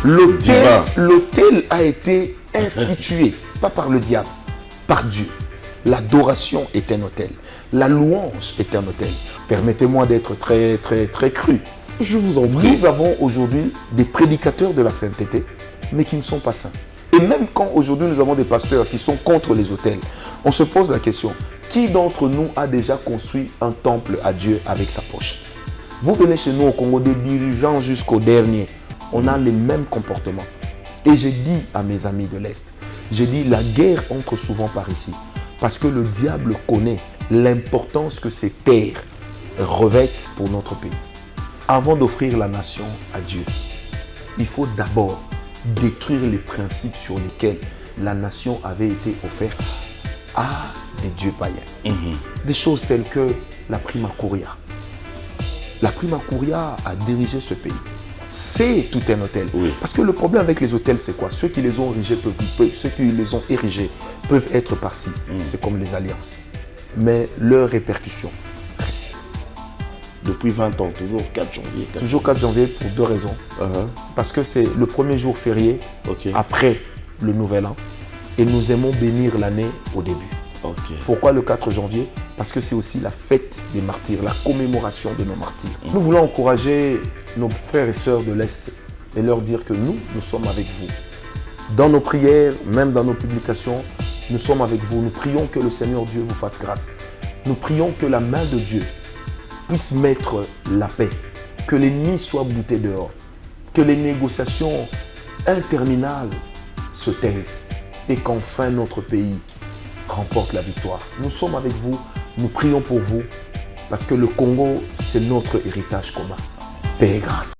L'autel a été institué, pas par le diable, par Dieu. L'adoration est un autel. La louange est un autel. Permettez-moi d'être très, très, très cru. Je vous en prie. Nous avons aujourd'hui des prédicateurs de la sainteté, mais qui ne sont pas saints. Et même quand aujourd'hui nous avons des pasteurs qui sont contre les autels, on se pose la question, qui d'entre nous a déjà construit un temple à Dieu avec sa poche? Vous venez chez nous au Congo, des dirigeants jusqu'au dernier, on a les mêmes comportements. Et j'ai dit à mes amis de l'Est, j'ai dit la guerre entre souvent par ici. Parce que le diable connaît l'importance que ces terres revêtent pour notre pays. Avant d'offrir la nation à Dieu, il faut d'abord détruire les principes sur lesquels la nation avait été offerte à des dieux païens. Des choses telles que la prima curia. La prima curia a dirigé ce pays. C'est tout un hôtel. Oui. Parce que le problème avec les hôtels, c'est quoi? Ceux qui les ont érigés peuvent être partis. C'est comme les alliances. Mais leurs répercussions restent. Depuis 20 ans, toujours 4 janvier. Toujours 4 janvier pour deux raisons. Parce que c'est le premier jour férié après le nouvel an. Et nous aimons bénir l'année au début. Pourquoi le 4 janvier? Parce que c'est aussi la fête des martyrs, la commémoration de nos martyrs. Nous voulons encourager nos frères et sœurs de l'Est et leur dire que nous sommes avec vous. Dans nos prières, même dans nos publications, nous sommes avec vous. Nous prions que le Seigneur Dieu vous fasse grâce. Nous prions que la main de Dieu puisse mettre la paix, que l'ennemi soit bouté dehors, que les négociations interminables se taisent et qu'enfin notre pays remporte la victoire. Nous sommes avec vous, nous prions pour vous, parce que le Congo, c'est notre héritage commun. Paix et grâce.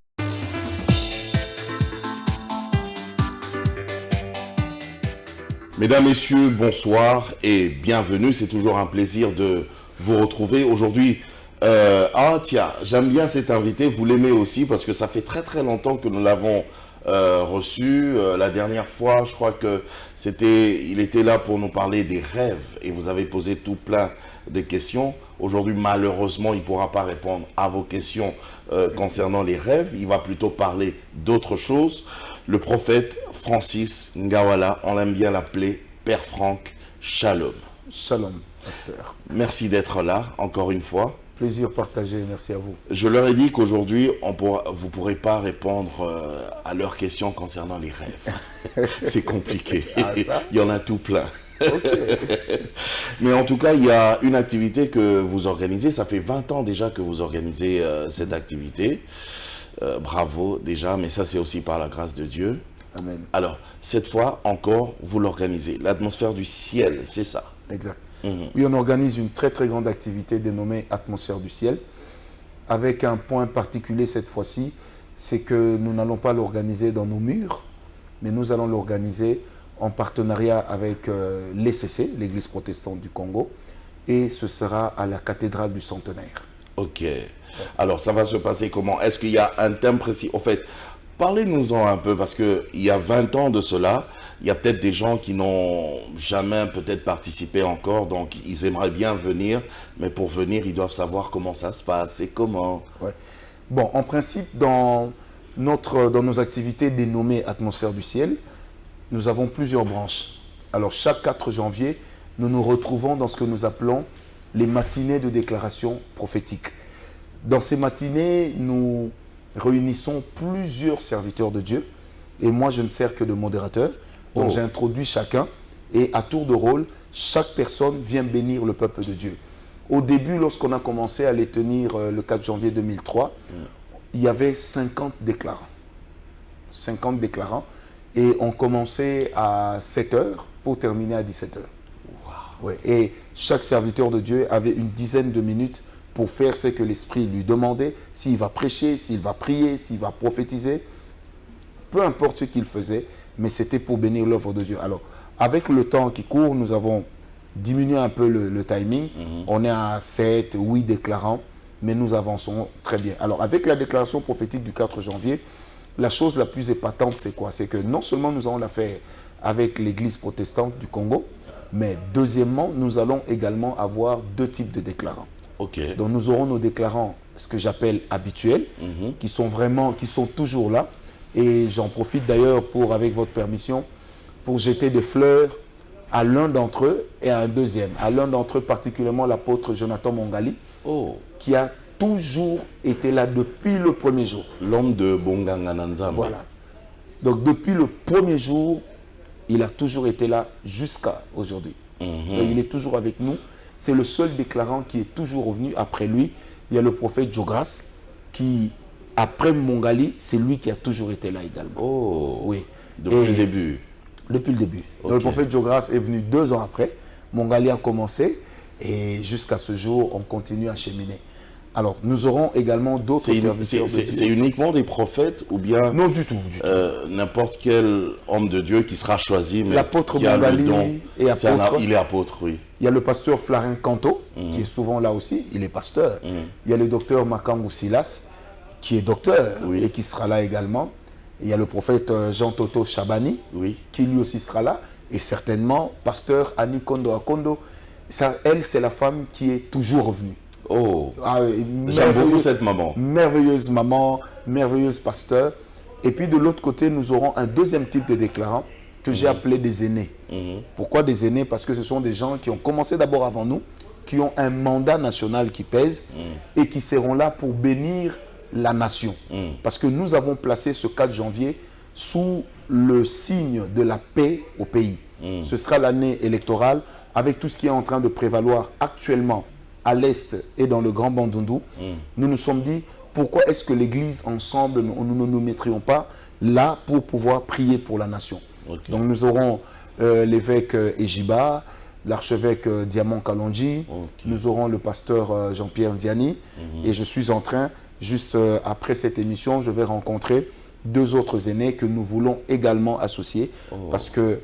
Mesdames, Messieurs, bonsoir et bienvenue. C'est toujours un plaisir de vous retrouver. Aujourd'hui, j'aime bien cet invité. Vous l'aimez aussi parce que ça fait très très longtemps que nous l'avons reçu. La dernière fois, je crois que il était là pour nous parler des rêves et vous avez posé tout plein de questions. Aujourd'hui, malheureusement, il ne pourra pas répondre à vos questions concernant les rêves. Il va plutôt parler d'autre chose. Le prophète Francis Ngawala, on aime bien l'appeler Père Franck. Shalom. Shalom, pasteur. Merci d'être là, encore une fois. Plaisir partagé, merci à vous. Je leur ai dit qu'aujourd'hui, vous ne pourrez pas répondre à leurs questions concernant les rêves. C'est compliqué. Il y en a tout plein. Mais en tout cas, il y a une activité que vous organisez. Ça fait 20 ans déjà que vous organisez cette activité. Bravo déjà, mais ça c'est aussi par la grâce de Dieu. Amen. Alors, cette fois encore, vous l'organisez. L'atmosphère du ciel, c'est ça? Exact. Oui, on organise une très très grande activité dénommée Atmosphère du ciel, avec un point particulier cette fois-ci, c'est que nous n'allons pas l'organiser dans nos murs, mais nous allons l'organiser en partenariat avec l'ECC, l'Église protestante du Congo, et ce sera à la cathédrale du Centenaire. Ok. Alors, ça va se passer comment? Est-ce qu'il y a un thème précis? En fait, parlez-nous-en un peu, parce qu'il y a 20 ans de cela, il y a peut-être des gens qui n'ont jamais peut-être participé encore, donc ils aimeraient bien venir, mais pour venir, ils doivent savoir comment ça se passe et comment. Ouais. Bon, en principe, dans nos activités dénommées Atmosphère du ciel, nous avons plusieurs branches. Alors, chaque 4 janvier, nous nous retrouvons dans ce que nous appelons les matinées de déclaration prophétique. Dans ces matinées, nous réunissons plusieurs serviteurs de Dieu et moi je ne sers que de modérateur, donc j'introduis chacun et à tour de rôle chaque personne vient bénir le peuple de Dieu. Au début, lorsqu'on a commencé à les tenir le 4 janvier 2003, il y avait 50 déclarants et on commençait à 7h pour terminer à 17h. Ouais. Et chaque serviteur de Dieu avait une dizaine de minutes pour faire ce que l'Esprit lui demandait, s'il va prêcher, s'il va prier, s'il va prophétiser, peu importe ce qu'il faisait, mais c'était pour bénir l'œuvre de Dieu. Alors, avec le temps qui court, nous avons diminué un peu le timing. On est à 7, 8 déclarants, mais nous avançons très bien. Alors, avec la déclaration prophétique du 4 janvier, la chose la plus épatante, c'est quoi? C'est que non seulement nous allons la faire avec l'Église protestante du Congo, mais deuxièmement, nous allons également avoir 2 types de déclarants. Donc nous aurons nos déclarants, ce que j'appelle habituels, qui sont toujours là, Et j'en profite d'ailleurs pour, avec votre permission, pour jeter des fleurs à l'un d'entre eux et à un deuxième. À l'un d'entre eux, particulièrement l'apôtre Jonathan Mongali, qui a toujours été là depuis le premier jour. L'homme de Bonganga Nzambe. Voilà. Donc depuis le premier jour, il a toujours été là jusqu'à aujourd'hui. Donc, il est toujours avec nous. C'est le seul déclarant qui est toujours revenu après lui. Il y a le prophète Jogras qui, après Mongali, c'est lui qui a toujours été là également. Oh, oui. Depuis le début. Depuis le début. Okay. Donc, le prophète Jogras est venu 2 ans après. Mongali a commencé et jusqu'à ce jour, on continue à cheminer. Alors, nous aurons également d'autres serviteurs de Dieu. C'est uniquement des prophètes ou bien... Non, du tout. N'importe quel homme de Dieu qui sera choisi, mais l'apôtre qui a Mongali le don. est apôtre. Il est apôtre, oui. Il y a le pasteur Flarin Kanto, qui est souvent là aussi, il est pasteur. Il y a le docteur Makangu Silas, qui est docteur et qui sera là également. Il y a le prophète Jean Toto Chabani, qui lui aussi sera là. Et certainement, pasteur Annie Kondo Akondo. Ça, elle, c'est la femme qui est toujours revenue. Oh, j'aime beaucoup cette maman. Merveilleuse maman, merveilleuse pasteur. Et puis de l'autre côté, nous aurons un deuxième type de déclarants que j'ai appelé des aînés. Pourquoi des aînés? Parce que ce sont des gens qui ont commencé d'abord avant nous, qui ont un mandat national qui pèse et qui seront là pour bénir la nation. Parce que nous avons placé ce 4 janvier sous le signe de la paix au pays. Ce sera l'année électorale avec tout ce qui est en train de prévaloir actuellement à l'Est et dans le Grand Bandundu. Nous nous sommes dit, pourquoi est-ce que l'Église ensemble, nous ne nous mettrions pas là pour pouvoir prier pour la nation? Donc nous aurons l'évêque Ejiba, l'archevêque Diamant Kalonji, nous aurons le pasteur Jean-Pierre Diani, et je suis en train, juste après cette émission, je vais rencontrer 2 autres aînés que nous voulons également associer, parce que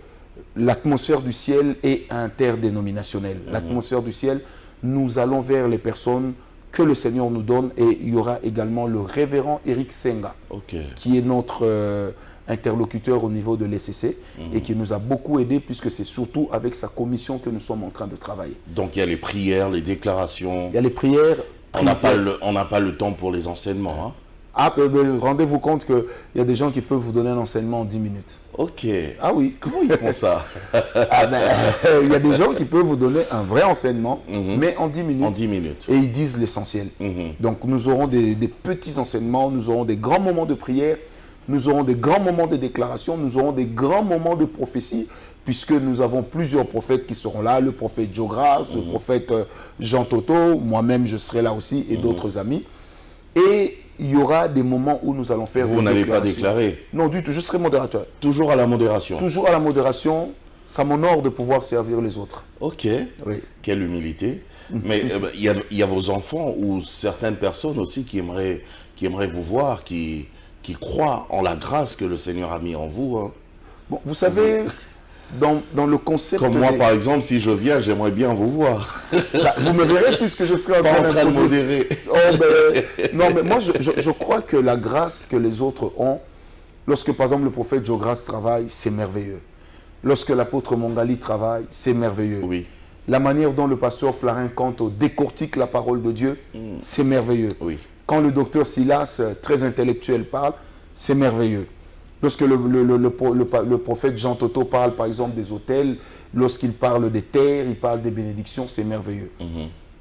l'atmosphère du ciel est interdénominationnelle. L'atmosphère du ciel, nous allons vers les personnes que le Seigneur nous donne, et il y aura également le révérend Eric Senga, qui est notre interlocuteur au niveau de l'ECC et qui nous a beaucoup aidé, puisque c'est surtout avec sa commission que nous sommes en train de travailler. Donc il y a les prières, les déclarations. Il y a les prières. On n'a pas le temps pour les enseignements. Hein? Ah, rendez-vous compte qu'il y a des gens qui peuvent vous donner un enseignement en 10 minutes. Ok. Ah oui. Comment ils font ça? Il y a des gens qui peuvent vous donner un vrai enseignement, mais en 10 minutes. En 10 minutes. Et ils disent l'essentiel. Donc nous aurons des petits enseignements, nous aurons des grands moments de prière, nous aurons des grands moments de déclaration, nous aurons des grands moments de prophétie, puisque nous avons plusieurs prophètes qui seront là, le prophète Jogras, le prophète Jean Toto, moi-même je serai là aussi, et d'autres amis. Et il y aura des moments où nous allons faire... Vous n'allez pas déclarer? Non, du tout, je serai modérateur. Toujours à la modération? Toujours à la modération, ça m'honore de pouvoir servir les autres. Ok, oui. Quelle humilité. Mais il y a vos enfants ou certaines personnes aussi qui aimeraient vous voir, qui croient en la grâce que le Seigneur a mis en vous. Hein. Bon, vous savez... Dans le concept... Comme moi, par exemple, si je viens, j'aimerais bien vous voir. Vous me verrez puisque je serai en train de modérer. Non, mais moi, je crois que la grâce que les autres ont, lorsque, par exemple, le prophète Jogras travaille, c'est merveilleux. Lorsque l'apôtre Mongali travaille, c'est merveilleux. Oui. La manière dont le pasteur Flarin Kanto décortique la parole de Dieu, c'est merveilleux. Oui. Quand le docteur Silas, très intellectuel, parle, c'est merveilleux. Lorsque le prophète Jean Toto parle par exemple des hôtels, lorsqu'il parle des terres, il parle des bénédictions, c'est merveilleux.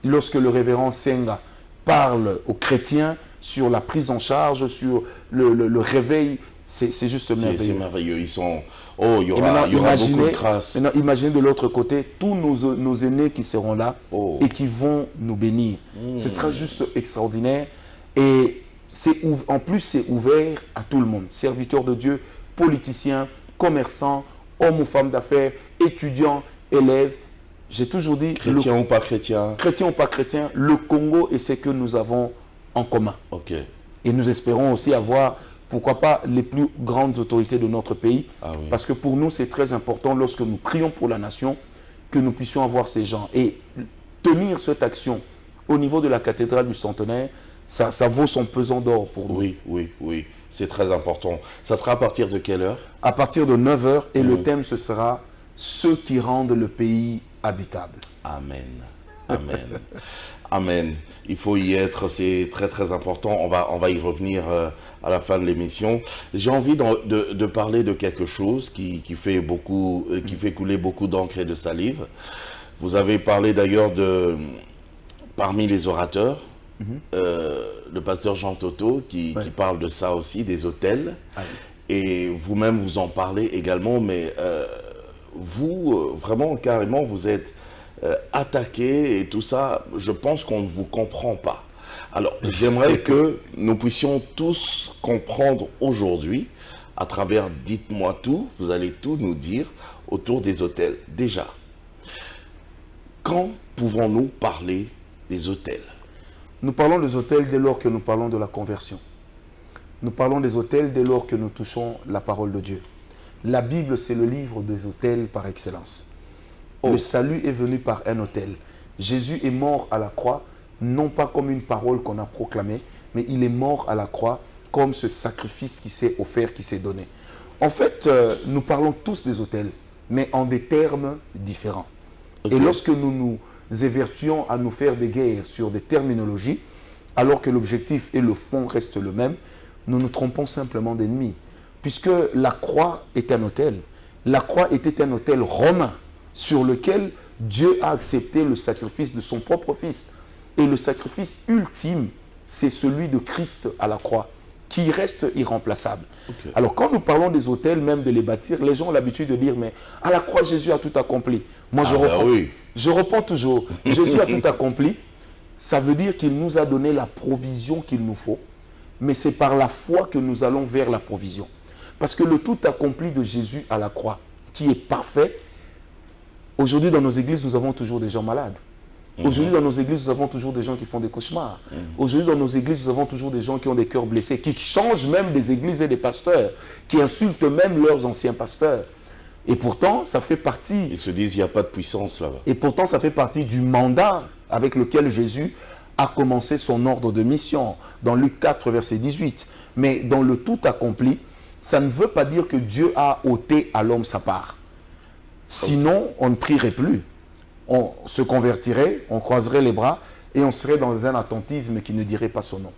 Lorsque le révérend Senga parle aux chrétiens sur la prise en charge, sur le réveil, c'est juste merveilleux. C'est merveilleux. Ils sont... Oh, il y aura beaucoup de grâce. Maintenant, imaginez de l'autre côté tous nos aînés qui seront là et qui vont nous bénir. Ce sera juste extraordinaire. Et en plus, c'est ouvert à tout le monde. Serviteurs de Dieu, politiciens, commerçants, hommes ou femmes d'affaires, étudiants, élèves. J'ai toujours dit... Chrétiens ou pas chrétiens. Chrétiens ou pas chrétiens, le Congo est ce que nous avons en commun. Ok. Et nous espérons aussi avoir, pourquoi pas, les plus grandes autorités de notre pays. Ah oui. Parce que pour nous, c'est très important, lorsque nous prions pour la nation, que nous puissions avoir ces gens. Et tenir cette action au niveau de la cathédrale du Centenaire, ça vaut son pesant d'or pour nous. Oui. C'est très important. Ça sera à partir de quelle heure? À partir de 9 h. Et le thème, ce sera « Ceux qui rendent le pays habitable ». Amen. Amen. Amen. Il faut y être, c'est très très important. On va y revenir à la fin de l'émission. J'ai envie de parler de quelque chose qui fait couler beaucoup d'encre et de salive. Vous avez parlé d'ailleurs parmi les orateurs, le pasteur Jean Toto qui parle de ça aussi, des autels. Ah oui. Et vous-même vous en parlez également, mais vous, vraiment carrément, vous êtes attaqué et tout ça, je pense qu'on ne vous comprend pas. Alors, j'aimerais que nous puissions tous comprendre aujourd'hui, à travers Dites-moi tout, vous allez tout nous dire autour des autels. Déjà, quand pouvons-nous parler des autels? Nous parlons des autels dès lors que nous parlons de la conversion. Nous parlons des autels dès lors que nous touchons la parole de Dieu. La Bible, c'est le livre des autels par excellence. Le salut est venu par un autel. Jésus est mort à la croix, non pas comme une parole qu'on a proclamée, mais il est mort à la croix comme ce sacrifice qui s'est offert, qui s'est donné. En fait, nous parlons tous des autels, mais en des termes différents. Okay. Et lorsque nous nous évertuons à nous faire des guerres sur des terminologies, alors que l'objectif et le fond restent le même, nous nous trompons simplement d'ennemis. Puisque la croix est un autel. La croix était un autel romain sur lequel Dieu a accepté le sacrifice de son propre Fils. Et le sacrifice ultime, c'est celui de Christ à la croix, qui reste irremplaçable. Okay. Alors quand nous parlons des autels, même de les bâtir, les gens ont l'habitude de dire, mais à la croix, Jésus a tout accompli. Moi, je reprends toujours, Jésus a tout accompli. Ça veut dire qu'il nous a donné la provision qu'il nous faut, mais c'est par la foi que nous allons vers la provision. Parce que le tout accompli de Jésus à la croix, qui est parfait, aujourd'hui dans nos églises, nous avons toujours des gens malades. Aujourd'hui dans nos églises, nous avons toujours des gens qui font des cauchemars. Aujourd'hui dans nos églises, nous avons toujours des gens qui ont des cœurs blessés, qui changent même des églises et des pasteurs, qui insultent même leurs anciens pasteurs. Et pourtant, ça fait partie... Ils se disent, il n'y a pas de puissance là-bas. Et pourtant, ça fait partie du mandat avec lequel Jésus a commencé son ordre de mission, dans Luc 4, verset 18. Mais dans le tout accompli, ça ne veut pas dire que Dieu a ôté à l'homme sa part. Sinon, on ne prierait plus. On se convertirait, on croiserait les bras et on serait dans un attentisme qui ne dirait pas son nom.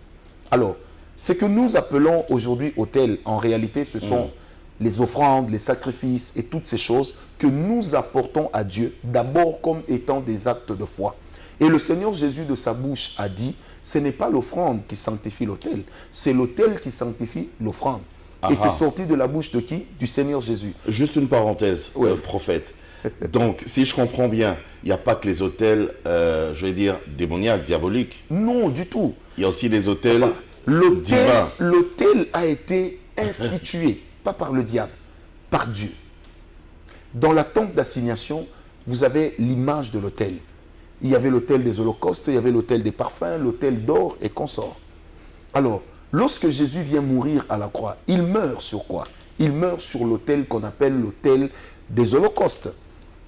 Alors, ce que nous appelons aujourd'hui autel, en réalité, ce sont les offrandes, les sacrifices et toutes ces choses que nous apportons à Dieu, d'abord comme étant des actes de foi. Et le Seigneur Jésus de sa bouche a dit, ce n'est pas l'offrande qui sanctifie l'autel, c'est l'autel qui sanctifie l'offrande. Et c'est sorti de la bouche de qui? Du Seigneur Jésus. Juste une parenthèse, prophète. Donc, si je comprends bien, il n'y a pas que les autels, je vais dire, démoniaques, diaboliques. Non, du tout. Il y a aussi des autels divins. L'autel a été institué, pas par le diable, par Dieu. Dans la tente d'assignation, vous avez l'image de l'autel. Il y avait l'autel des holocaustes, il y avait l'autel des parfums, l'autel d'or et consorts. Alors, lorsque Jésus vient mourir à la croix, il meurt sur quoi? Il meurt sur l'autel qu'on appelle l'autel des holocaustes.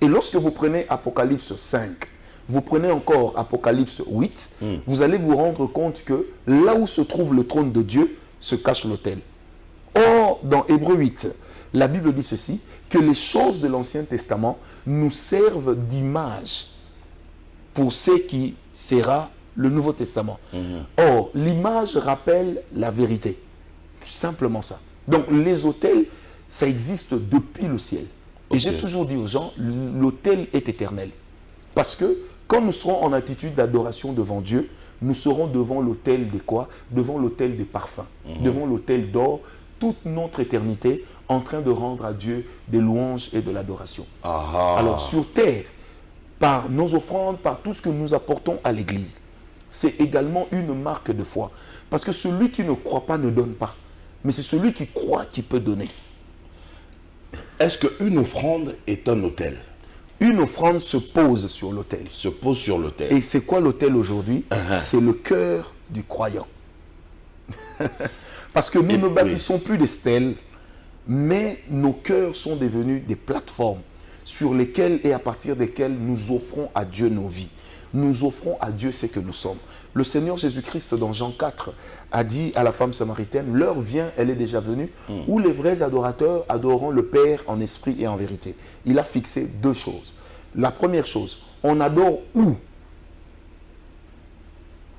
Et lorsque vous prenez Apocalypse 5, vous prenez encore Apocalypse 8, vous allez vous rendre compte que là où se trouve le trône de Dieu, se cache l'autel. Or, dans Hébreux 8, la Bible dit ceci, que les choses de l'Ancien Testament nous servent d'image pour ce qui sera le Nouveau Testament. Or, l'image rappelle la vérité. Simplement ça. Donc, les autels, ça existe depuis le ciel. Et j'ai toujours dit aux gens, l'autel est éternel. Parce que quand nous serons en attitude d'adoration devant Dieu, nous serons devant l'autel des quoi? Devant l'autel des parfums, devant l'autel d'or, toute notre éternité en train de rendre à Dieu des louanges et de l'adoration. Alors sur terre, par nos offrandes, par tout ce que nous apportons à l'Église, c'est également une marque de foi. Parce que celui qui ne croit pas ne donne pas. Mais c'est celui qui croit qui peut donner. Est-ce qu'une offrande est un autel? Une offrande se pose sur l'autel. Se pose sur l'autel. Et c'est quoi l'autel aujourd'hui? C'est le cœur du croyant. Parce que nous ne bâtissons plus des stèles, mais nos cœurs sont devenus des plateformes sur lesquelles et à partir desquelles nous offrons à Dieu nos vies. Nous offrons à Dieu ce que nous sommes. Le Seigneur Jésus-Christ, dans Jean 4, a dit à la femme samaritaine, l'heure vient, elle est déjà venue, où les vrais adorateurs adoreront le Père en esprit et en vérité. Il a fixé deux choses. La première chose, on adore où?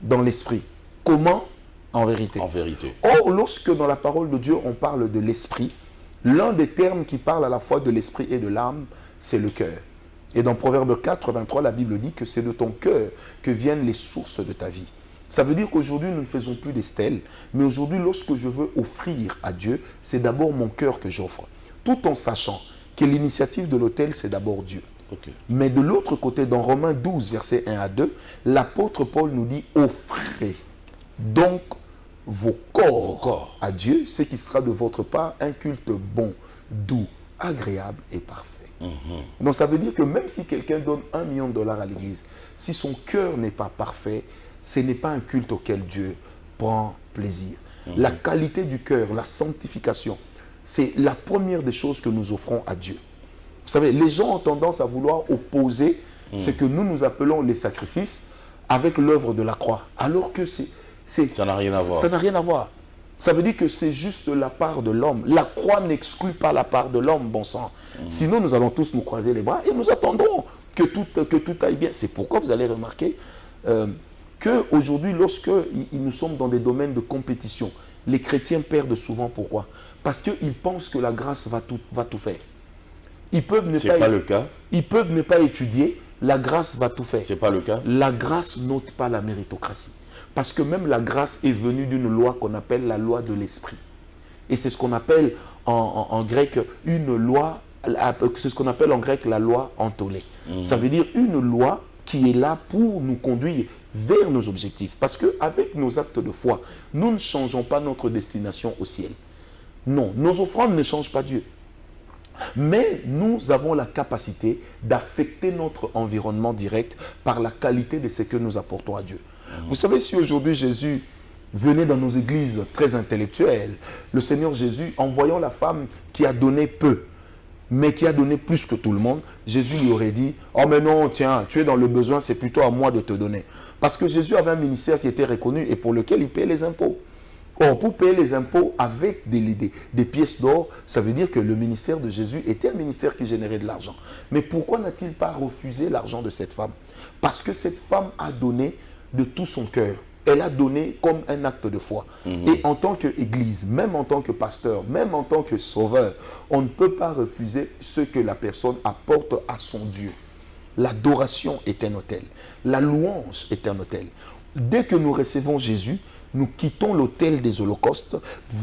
dans l'esprit. Comment? En vérité. En vérité. Or, lorsque dans la parole de Dieu, on parle de l'esprit, l'un des termes qui parle à la fois de l'esprit et de l'âme, c'est le cœur. Et dans Proverbe 4, 23, la Bible dit que c'est de ton cœur que viennent les sources de ta vie. Ça veut dire qu'aujourd'hui, nous ne faisons plus des stèles, mais aujourd'hui, lorsque je veux offrir à Dieu, c'est d'abord mon cœur que j'offre, tout en sachant que l'initiative de l'autel, c'est d'abord Dieu. Okay. Mais de l'autre côté, dans Romains 12, versets 1 à 2, l'apôtre Paul nous dit « Offrez donc vos corps à Dieu, ce qui sera de votre part un culte bon, doux, agréable et parfait. » Donc ça veut dire que même si quelqu'un donne $1 million à l'église, si son cœur n'est pas parfait, ce n'est pas un culte auquel Dieu prend plaisir. La qualité du cœur, la sanctification, c'est la première des choses que nous offrons à Dieu. Vous savez, les gens ont tendance à vouloir opposer ce que nous appelons les sacrifices avec l'œuvre de la croix, alors que ça n'a rien à voir. Ça n'a rien à voir. Ça veut dire que c'est juste la part de l'homme. La croix n'exclut pas la part de l'homme, bon sang. Sinon, nous allons tous nous croiser les bras et nous attendons que tout aille bien. C'est pourquoi vous allez remarquer qu'aujourd'hui, lorsque nous sommes dans des domaines de compétition, les chrétiens perdent souvent. Pourquoi? Parce qu'ils pensent que la grâce va tout faire. Ils peuvent ne pas le cas. Ils peuvent ne pas étudier, la grâce va tout faire. C'est pas le cas. La grâce n'ôte pas la méritocratie. Parce que même la grâce est venue d'une loi qu'on appelle la loi de l'esprit. Et c'est ce qu'on appelle en grec une loi, c'est ce qu'on appelle en grec la loi antolée. Ça veut dire une loi qui est là pour nous conduire vers nos objectifs. Parce qu'avec nos actes de foi, nous ne changeons pas notre destination au ciel. Non, nos offrandes ne changent pas Dieu. Mais nous avons la capacité d'affecter notre environnement direct par la qualité de ce que nous apportons à Dieu. Vous savez, si aujourd'hui Jésus venait dans nos églises très intellectuelles, le Seigneur Jésus, en voyant la femme qui a donné peu, mais qui a donné plus que tout le monde, Jésus lui aurait dit « Oh mais non, tiens, tu es dans le besoin, c'est plutôt à moi de te donner. » Parce que Jésus avait un ministère qui était reconnu et pour lequel il payait les impôts. Or, pour payer les impôts avec des pièces d'or, ça veut dire que le ministère de Jésus était un ministère qui générait de l'argent. Mais pourquoi n'a-t-il pas refusé l'argent de cette femme? Parce que cette femme a donné de tout son cœur. Elle a donné comme un acte de foi. Et en tant qu'église, même en tant que pasteur, même en tant que sauveur, on ne peut pas refuser ce que la personne apporte à son Dieu. L'adoration est un autel. La louange est un autel. Dès que nous recevons Jésus, nous quittons l'autel des holocaustes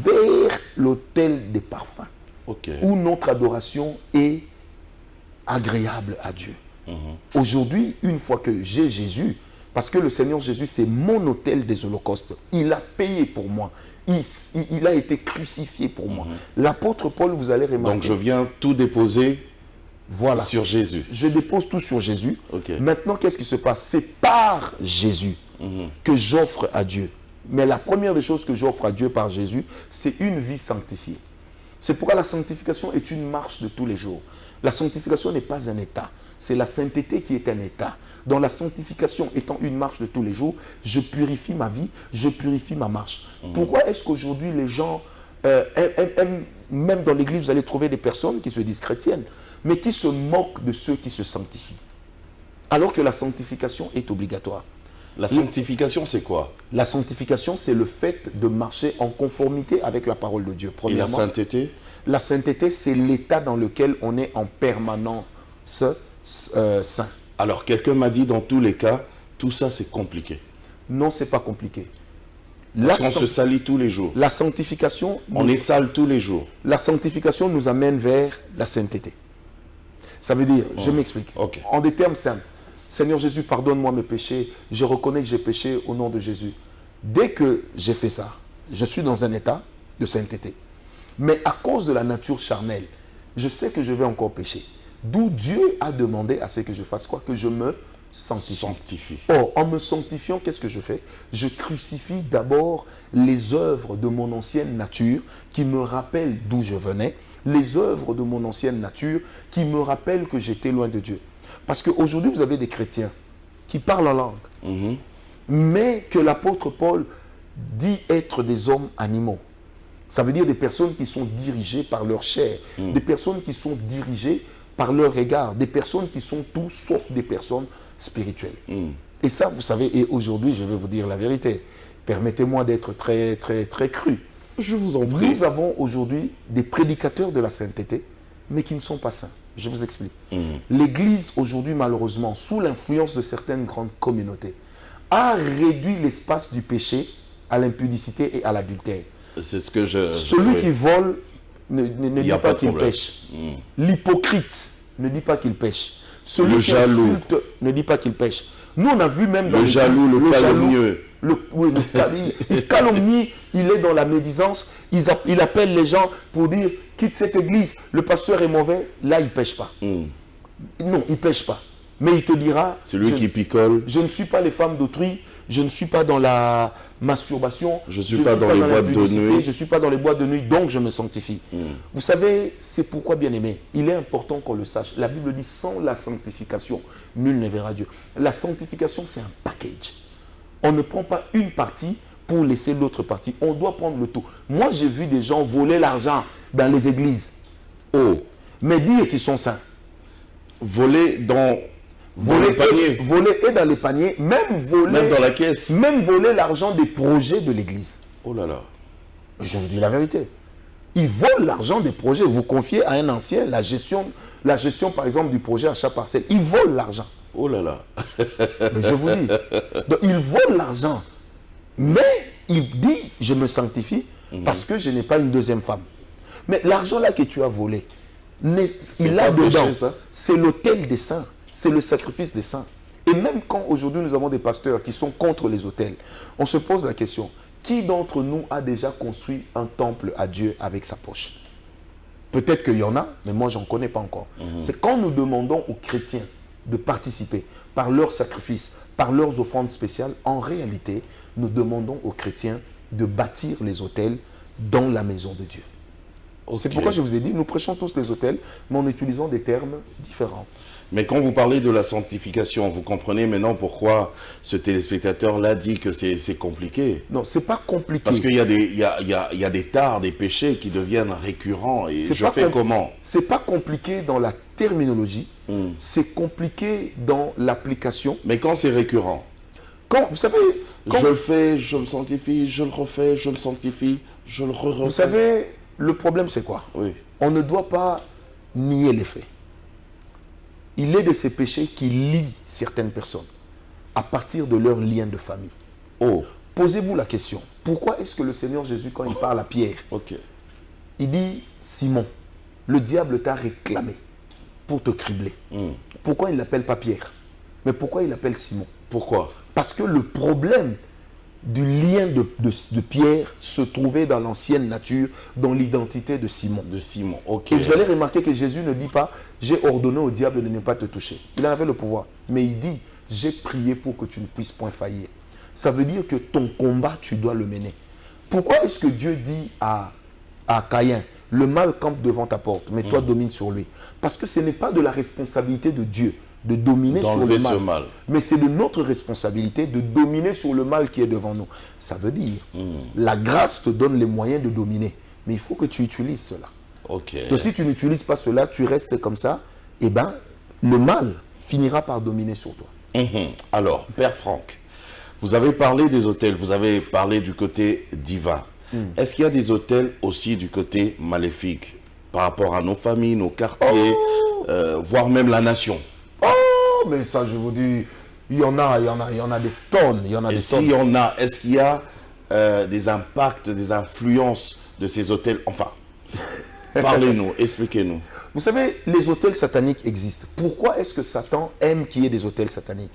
vers l'autel des parfums. Où notre adoration est agréable à Dieu. Aujourd'hui, une fois que j'ai Jésus, parce que le Seigneur Jésus, c'est mon autel des holocaustes. Il a payé pour moi. Il a été crucifié pour moi. L'apôtre Paul, vous allez remarquer. Donc je viens tout déposer sur Jésus. Je dépose tout sur Jésus. Maintenant, qu'est-ce qui se passe? C'est par Jésus que j'offre à Dieu. Mais la première des choses que j'offre à Dieu par Jésus, c'est une vie sanctifiée. C'est pourquoi la sanctification est une marche de tous les jours. La sanctification n'est pas un état. C'est la sainteté qui est un état. Dans la sanctification étant une marche de tous les jours, je purifie ma vie, je purifie ma marche. Pourquoi est-ce qu'aujourd'hui les gens, même dans l'église, vous allez trouver des personnes qui se disent chrétiennes, mais qui se moquent de ceux qui se sanctifient, alors que la sanctification est obligatoire. La sanctification, c'est quoi? La sanctification, c'est le fait de marcher en conformité avec la parole de Dieu. Et la sainteté? La sainteté, c'est l'état dans lequel on est en permanence saint. Alors, quelqu'un m'a dit, dans tous les cas, tout ça, c'est compliqué. Non, c'est pas compliqué. On se salit tous les jours. La sanctification... On est sale tous les jours. La sanctification nous amène vers la sainteté. Ça veut dire, je m'explique. En des termes simples, Seigneur Jésus, pardonne-moi mes péchés. Je reconnais que j'ai péché au nom de Jésus. Dès que j'ai fait ça, je suis dans un état de sainteté. Mais à cause de la nature charnelle, je sais que je vais encore pécher. D'où Dieu a demandé à ce que je fasse quoi? Que je me sanctifie. Or, en me sanctifiant, qu'est-ce que je fais? Je crucifie d'abord les œuvres de mon ancienne nature qui me rappellent d'où je venais, les œuvres de mon ancienne nature qui me rappellent que j'étais loin de Dieu. Parce qu'aujourd'hui, vous avez des chrétiens qui parlent en langue, mais que l'apôtre Paul dit être des hommes animaux. Ça veut dire des personnes qui sont dirigées par leur chair, des personnes qui sont dirigées par leur regard, des personnes qui sont tout sauf des personnes spirituelles. Et ça, vous savez, et aujourd'hui, je vais vous dire la vérité. Permettez-moi d'être très, très, très cru. Je vous en prie. Nous avons aujourd'hui des prédicateurs de la sainteté, mais qui ne sont pas saints. Je vous explique. L'Église, aujourd'hui, malheureusement, sous l'influence de certaines grandes communautés, a réduit l'espace du péché à l'impudicité et à l'adultère. C'est ce que je... Celui qui vole ne dit pas qu'il problème. pêche. L'hypocrite ne dit pas qu'il pêche. Celui Le qui jaloux insulte ne dit pas qu'il pêche. Nous, on a vu même dans le l'Église, jaloux, le calomnieux. Il calomnie, il est dans la médisance, il appelle les gens pour dire quitte cette église, le pasteur est mauvais, là il ne pêche pas. Non, il ne pêche pas. Mais il te dira, Celui qui picole. je ne suis pas les femmes d'autrui, je ne suis pas dans la masturbation, Je ne suis pas dans les boîtes de nuit. je ne suis pas dans les boîtes de nuit, donc je me sanctifie. Vous savez, c'est pourquoi, bien aimé, il est important qu'on le sache. La Bible dit, sans la sanctification, nul ne verra Dieu. La sanctification, c'est un package. On ne prend pas une partie pour laisser l'autre partie. On doit prendre le tout. Moi, j'ai vu des gens voler l'argent dans les églises. Oh, mais dire qu'ils sont saints. Voler dans Voler les paniers. Voler et dans les paniers, même voler. Même dans la caisse. Même voler l'argent des projets de l'église. Oh là là. Je vous dis la vérité. Ils volent l'argent des projets. Vous confiez à un ancien la gestion par exemple, du projet à chaque parcelle. Ils volent l'argent. Oh là là. Mais je vous dis. Donc, il vole l'argent. Mais il dit, je me sanctifie parce que je n'ai pas une deuxième femme. Mais l'argent là que tu as volé, il a dedans, c'est l'autel des saints. C'est le sacrifice des saints. Et même quand aujourd'hui nous avons des pasteurs qui sont contre les autels, on se pose la question, qui d'entre nous a déjà construit un temple à Dieu avec sa poche? Peut-être qu'il y en a, mais moi je n'en connais pas encore. C'est quand nous demandons aux chrétiens de participer par leurs sacrifices, par leurs offrandes spéciales, en réalité, nous demandons aux chrétiens de bâtir les autels dans la maison de Dieu. Okay. C'est pourquoi je vous ai dit, nous prêchons tous les autels, mais en utilisant des termes différents. Mais quand vous parlez de la sanctification, vous comprenez maintenant pourquoi ce téléspectateur-là dit que c'est compliqué? Non, c'est pas compliqué. Parce qu'il y a des tares, des péchés qui deviennent récurrents. Et je fais comment? C'est pas compliqué dans la terminologie, c'est compliqué dans l'application. Mais quand c'est récurrent? Quand, vous savez... je le fais, je me sanctifie, je le refais, je me sanctifie, je le refais. Vous savez, le problème c'est quoi? Oui. On ne doit pas nier les faits. Il est de ces péchés qui lient certaines personnes à partir de leur lien de famille. Oh, posez-vous la question. Pourquoi est-ce que le Seigneur Jésus, quand il parle à Pierre, il dit, Simon, le diable t'a réclamé pour te cribler. Pourquoi il ne l'appelle pas Pierre? Mais pourquoi il l'appelle Simon? Pourquoi? Parce que le problème du lien de Pierre se trouvait dans l'ancienne nature, dans l'identité de Simon. Ok. Et vous allez remarquer que Jésus ne dit pas « j'ai ordonné au diable de ne pas te toucher ». Il en avait le pouvoir. Mais il dit « j'ai prié pour que tu ne puisses point faillir ». Ça veut dire que ton combat, tu dois le mener. Pourquoi est-ce que Dieu dit à Caïn « le mal campe devant ta porte, mais toi domine sur lui ». Parce que ce n'est pas de la responsabilité de Dieu de dominer sur le mal. Mais c'est de notre responsabilité de dominer sur le mal qui est devant nous. Ça veut dire, la grâce te donne les moyens de dominer. Mais il faut que tu utilises cela. Okay. Donc si tu n'utilises pas cela, tu restes comme ça, eh bien, le mal finira par dominer sur toi. Alors, Père Franck, vous avez parlé des autels, vous avez parlé du côté divin. Est-ce qu'il y a des autels aussi du côté maléfique par rapport à nos familles, nos quartiers, voire même la nation? Oh, mais ça, je vous dis, il y en a des tonnes. S'il y en a, est-ce qu'il y a des impacts, des influences de ces autels? Enfin, parlez-nous, expliquez-nous. Vous savez, les autels sataniques existent. Pourquoi est-ce que Satan aime qu'il y ait des autels sataniques?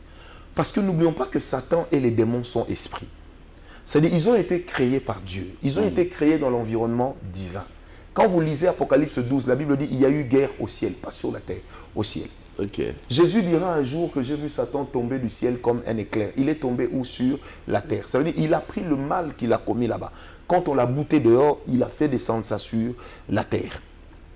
Parce que n'oublions pas que Satan et les démons sont esprits. C'est-à-dire, ils ont été créés par Dieu. Ils ont été créés dans l'environnement divin. Quand vous lisez Apocalypse 12, la Bible dit il y a eu guerre au ciel, pas sur la terre, au ciel. Jésus dira un jour que j'ai vu Satan tomber du ciel comme un éclair. Il est tombé où? Sur la terre. Ça veut dire qu'il a pris le mal qu'il a commis là-bas. Quand on l'a bouté dehors, il a fait descendre ça sur la terre.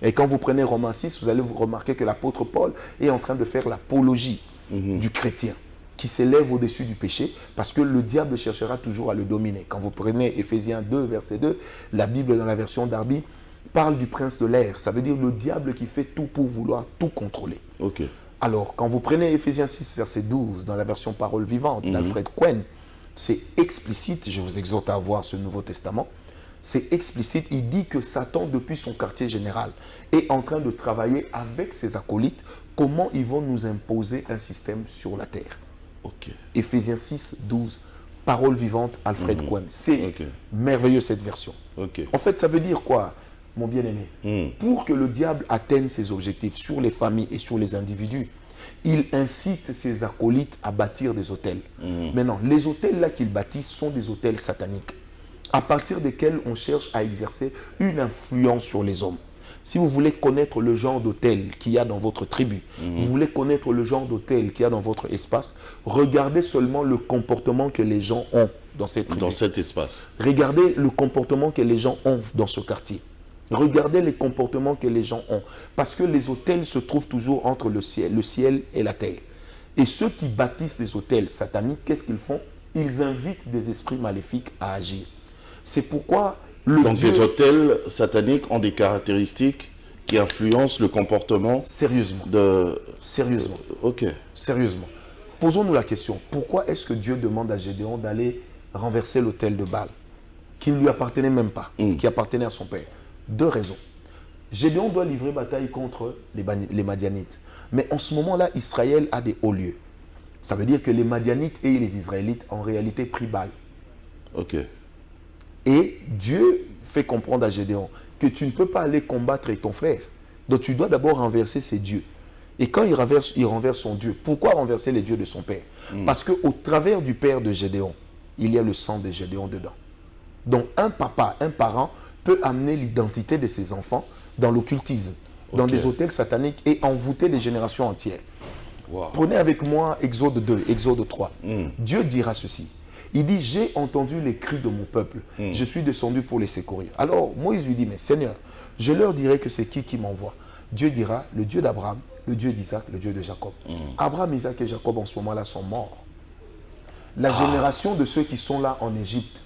Et quand vous prenez Romains 6, vous allez vous remarquer que l'apôtre Paul est en train de faire l'apologie du chrétien qui s'élève au-dessus du péché parce que le diable cherchera toujours à le dominer. Quand vous prenez Éphésiens 2, verset 2, la Bible dans la version Darby parle du prince de l'air. Ça veut dire le diable qui fait tout pour vouloir tout contrôler. Alors, quand vous prenez Éphésiens 6, verset 12, dans la version Parole vivante d'Alfred Cohen, c'est explicite, je vous exhorte à voir ce Nouveau Testament, c'est explicite, il dit que Satan, depuis son quartier général, est en train de travailler avec ses acolytes, comment ils vont nous imposer un système sur la terre. Ok. Éphésiens 6, 12, Parole vivante, Alfred Cohen. C'est merveilleux cette version. Ok. En fait, ça veut dire quoi, mon bien-aimé? Pour que le diable atteigne ses objectifs sur les familles et sur les individus, il incite ses acolytes à bâtir des autels. Maintenant, les autels là qu'ils bâtissent sont des autels sataniques, à partir desquels on cherche à exercer une influence sur les hommes. Si vous voulez connaître le genre d'hôtel qu'il y a dans votre tribu, vous voulez connaître le genre d'hôtel qu'il y a dans votre espace, regardez seulement le comportement que les gens ont dans cette tribu. Dans cet espace. Regardez le comportement que les gens ont dans ce quartier. Regardez les comportements que les gens ont. Parce que les hôtels se trouvent toujours entre le ciel et la terre. Et ceux qui bâtissent des hôtels sataniques, qu'est-ce qu'ils font? Ils invitent des esprits maléfiques à agir. C'est pourquoi Donc les hôtels sataniques ont des caractéristiques qui influencent le comportement. Sérieusement. Sérieusement. Ok. Sérieusement. Posons-nous la question. Pourquoi est-ce que Dieu demande à Gédéon d'aller renverser l'autel de Baal, qui ne lui appartenait même pas, qui appartenait à son père? Deux raisons. Gédéon doit livrer bataille contre les Madianites. Mais en ce moment-là, Israël a des hauts lieux. Ça veut dire que les Madianites et les Israélites, en réalité, prient Baal. Ok. Et Dieu fait comprendre à Gédéon que tu ne peux pas aller combattre ton frère. Donc tu dois d'abord renverser ses dieux. Et quand il renverse son Dieu, pourquoi renverser les dieux de son père? Parce qu'au travers du père de Gédéon, il y a le sang de Gédéon dedans. Donc un papa, un parent, peut amener l'identité de ses enfants dans l'occultisme, dans des hôtels sataniques et envoûter des générations entières. Wow. Prenez avec moi Exode 2, Exode 3. Dieu dira ceci. Il dit, j'ai entendu les cris de mon peuple. Je suis descendu pour les secourir. Alors Moïse lui dit, mais Seigneur, je leur dirai que c'est qui m'envoie? Dieu dira, le Dieu d'Abraham, le Dieu d'Isaac, le Dieu de Jacob. Abraham, Isaac et Jacob en ce moment-là sont morts. La génération de ceux qui sont là en Égypte